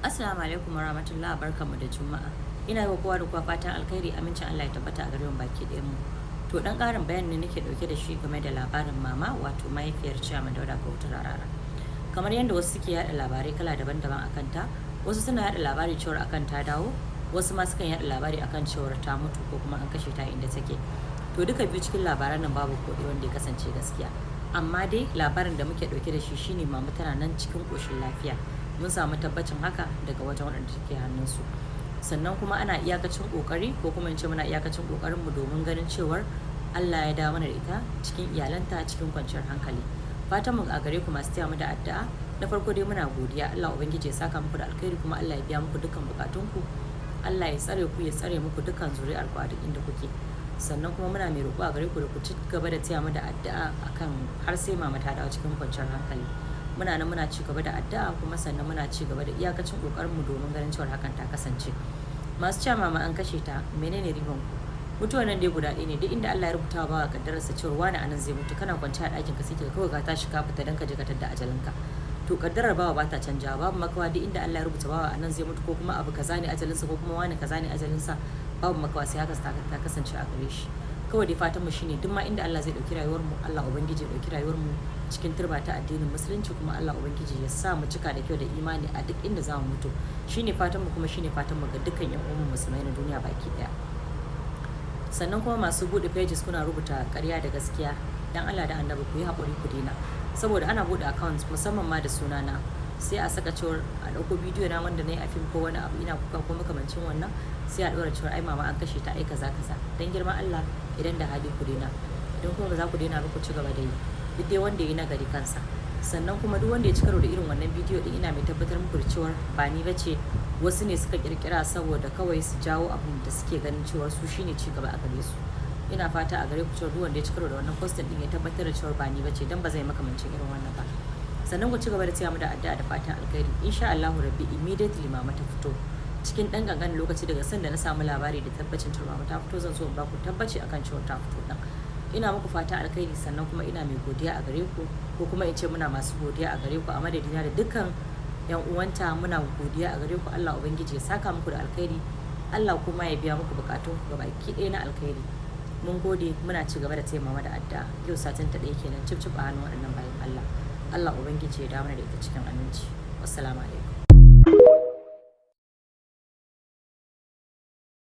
Assalamu alaikum warahmatullahi barkamu da juma'a. Ina yi wa kowa da kowa fatan alkhairi, amincin Allah ya tabbata a gare mu baki ɗayan mu. To dan ƙarin bayani ne nake dauke da shi game da labarin mama wato mahaifiyar Chairman Daga Rarara. Kamar yadda wasu suke yada labarai kala daban-daban akan ta, wasu suna yada labari cewa akan ta dawo, wasu ma sukan yada labari akan cewa ta mutu ko kuma an kashe ta inda take. To duka biyu cikin labaran nan babu koɗi wanda ya kasance gaskiya. Amma dai labarin da muke dauke da shi shine mama tana nan cikin koshin lafiya. Mun samu tabbacin haka daga wajen waɗanda take hannunsu. Sannan kuma ana iyakacin kokari ko kuma in ce muna iyakacin kokarin mu domin ganin cewar Allah ya dawo mana da ita cikin iyalanta cikin kwanciyar hankali. Fatan mu a gare ku masu taya mu da addu'a. Na farko dai muna godiya, Allah ubangiji ya saka muku da alkhairi kuma Allah ya biya muku dukkan bukatunku. Allah ya tsare ku, ya tsare muku dukkan zuri'ar ku a duk inda kuke. Sannan kuma muna mai roƙo a gare ku da ku ci gaba da taya mu da addu'a akan har sai mama ta dawo cikin kwanciyar hankali. Muna nan muna ci gaba da addu'a kuma sannan muna ci gaba da iyakacin kokarin mu domin ganin cewa hakan ta kasance. Masu cewa mama an kashe ta, menene riban ku? Mutuwar nan dai guda ɗaya ne, duk inda Allah ya rubuta wa kaddararsa cewa wani anan zai mutu, kana kwance a ɗakin ka sai kawai ka tashi ka fita dan ka je ka tadda ajalinka. To kaddarar bawa ba ta canja, babu makawa duk inda Allah ya rubuta bawa anan zai mutu ko kuma abu kaza ne ajalinsa ko kuma wani kaza ne ajalinsa, babu makawa sai haka ta kasance a gare shi. Kawai dai fatan mu shine duk ma inda Allah zai dauki rayuwar mu, Allah ubangiji ya dauki rayuwar mu cikin turba ta addinin musulunci, kuma Allah ubangiji ya sa mu cika da kyau da imani a duk inda za mu mutu. Shine fatan mu kuma shine fatan mu ga dukkan yan uwan musulmai na duniya baki daya. Sannan kuma masu bude pages kuna rubuta ƙarya da gaskiya, dan Allah da Annabi ku yi hakuri ku dena, saboda ana bude accounts musamman ma da sunana sai a saka cewar a dauko bidiyo na wanda nayi a film ko wani abu ina kuka ko makamancin wannan, sai a dora cewar ai mama an kashe ta ai kaza kaza. Dan girman Allah idan da hali ku dena, idan kuma ba za ku dena ba ku ci gaba da yi, duk dai wanda yayi nagari kansa. Sannan kuma duk wanda ya ci karo da irin wannan bidiyo din, ina mai tabbatar muku da cewar ba ni bace, wasu ne suka kirkira saboda kawai su jawo abin da suke ganin cewar su shine ci gaba a gare su. Ina fata a gare ku cewa duk wanda ya ci karo da wannan postin din ya tabbatar da cewar ba ni bace, dan ba zai makamancin irin wannan ba. Sannan ku ci gaba da tsaya mu da addu'a da fatan alkhairi. Insha Allahu rabbi immediately mama ta fito cikin dan gangan lokaci daga sanda na samu labari da tabbacin cewa mama ta fito, zan so in ba ku tabbaci akan cewa ta fito dan. Ina muku fata alkhairi, sannan kuma ina mai godiya a gare ku, ko kuma in ce muna masu godiya a gare ku a madadina da dukkan yan uwanta. Muna godiya a gare ku, Allah ubangiji ya saka muku da alkhairi, Allah kuma ya biya muku bukatun ku gabaki ɗaya na alkhairi. Mun gode, muna ci gaba da taimama da addu'a. Yau satin ta ɗaya kenan cip a hannun waɗannan bayan Allah. Allah ubangiji ya dawo da ita cikin aminci. Wassalamu alaikum.